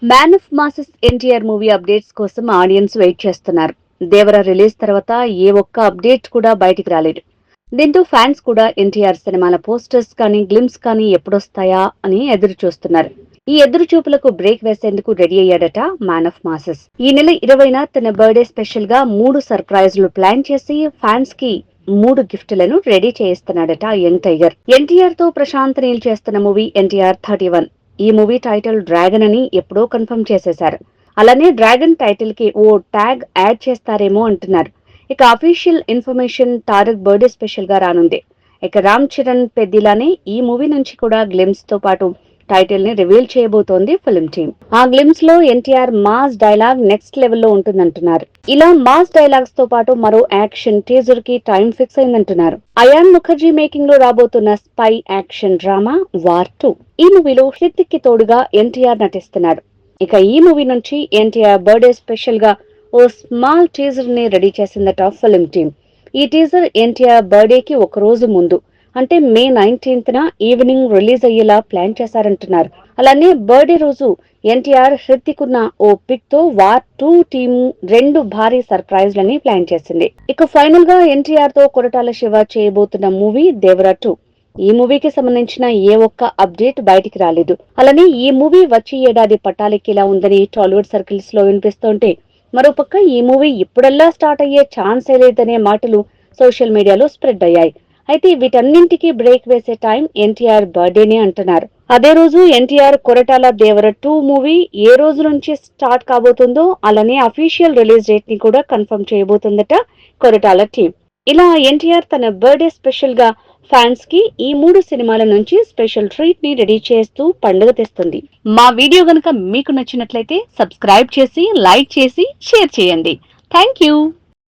Man of masses NTR movie updates కోసం audience wait చేస్తున్నారు. దేవర release తర్వాత ఏ ఒక్క అప్డేట్ కూడా బయటికి రాలేదు. దీంతో ఫ్యాన్స్ కూడా ఎన్టీఆర్ సినిమాల పోస్టర్స్ కానీ గ్లిమ్స్ కానీ ఎప్పుడొస్తాయా అని ఎదురు చూస్తున్నారు. ఈ ఎదురు చూపులకు బ్రేక్ వేసేందుకు రెడీ అయ్యాడట మ్యాన్ ఆఫ్ మాసెస్. ఈ నెల 20న తన బర్త్డే స్పెషల్ గా 3 సర్ప్రైజ్లు ప్లాన్ చేసి ఫ్యాన్స్ కి 3 గిఫ్ట్లను రెడీ చేయిస్తున్నాడట యంగ్ టైగర్. ఎన్టీఆర్ తో ప్రశాంత్ నీల్ చేస్తున్న మూవీ ఎన్టీఆర్ 31. ఈ మూవీ టైటిల్ డ్రాగన్ అని ఎప్పుడో కన్ఫర్మ్ చేసేశారు. అలానే డ్రాగన్ టైటిల్ కి ఓ ట్యాగ్ యాడ్ చేస్తారేమో అంటున్నారు. ఇక official information Tarak birthday special గా రానుంది. ఇక రామ్ చరణ్ పెద్దిలానే ఈ మూవీ నుంచి కూడా గ్లిమ్స్ తో పాటు టైటిల్ ని రివీల్ చేయబోతోంది ఫిల్మ్ టీమ్. ఆ గ్లిమ్స్ లో ఎన్టీఆర్ మాస్ డైలాగ్ నెక్స్ట్ లెవెల్లో ఉంటుందంటున్నారు. ఇలా మాస్ డైలాగ్స్ తో పాటు మరో యాక్షన్ టీజర్ కి టైం ఫిక్స్ అయిందంటున్నారు. అయాన్ ముఖర్జీ మేకింగ్ లో రాబోతున్న స్పై యాక్షన్ డ్రామా వార్ 2. ఈ మూవీలో హృతిక్ కి తోడుగా ఎన్టీఆర్ నటిస్తున్నాడు. ఇక ఈ మూవీ నుంచి ఎన్టీఆర్ బర్త్డే స్పెషల్ గా ఓ స్మాల్ టీజర్ ని రెడీ చేసిందట ఫిల్మ్ టీమ్. ఈ టీజర్ ఎన్టీఆర్ బర్త్డే కి ఒక రోజు ముందు అంటే మే 19న ఈవినింగ్ రిలీజ్ అయ్యేలా ప్లాన్ చేశారంటున్నారు. అలానే బర్త్డే రోజు ఎన్టీఆర్ హృతిక్ ఉన్న ఓ పిక్ తో వార్ 2 టీమ్ 2 భారీ సర్ప్రైజ్ లని ప్లాన్ చేసింది. ఇక ఫైనల్ గా ఎన్టీఆర్ తో కొరటాల శివ చేయబోతున్న మూవీ దేవర 2. ఈ మూవీకి సంబంధించిన ఏ ఒక్క అప్డేట్ బయటికి రాలేదు. అలానే ఈ మూవీ వచ్చే ఏడాది పట్టాలెక్కేలా ఉందని టాలీవుడ్ సర్కిల్స్ లో వినిపిస్తుంటే, మరోపక్క ఈ మూవీ ఇప్పుడల్లా స్టార్ట్ అయ్యే ఛాన్సే లేదనే మాటలు సోషల్ మీడియాలో స్ప్రెడ్ అయ్యాయి. అయితే వీటన్నింటికి బ్రేక్ వేసే టైం ఎన్టీఆర్ బర్త్డేనే అంటున్నారు. అదే రోజు ఎన్టీఆర్ కొరటాల దేవర 2 మూవీ ఏ రోజు నుంచి స్టార్ట్ కాబోతుందో అలానే అఫీషియల్ రిలీజ్ డేట్ ని కూడా కన్ఫర్మ్ చేయబోతుందట కొరటాల టీం. ఇలా ఎన్టీఆర్ తన బర్త్డే స్పెషల్ గా ఫ్యాన్స్ కి ఈ 3 సినిమాల నుంచి స్పెషల్ ట్రీట్ ని రెడీ చేస్తూ పండుగ తెస్తుంది. మా వీడియో గనుక మీకు నచ్చినట్లయితే సబ్స్క్రైబ్ చేసి లైక్ చేసి షేర్ చేయండి. Thank you.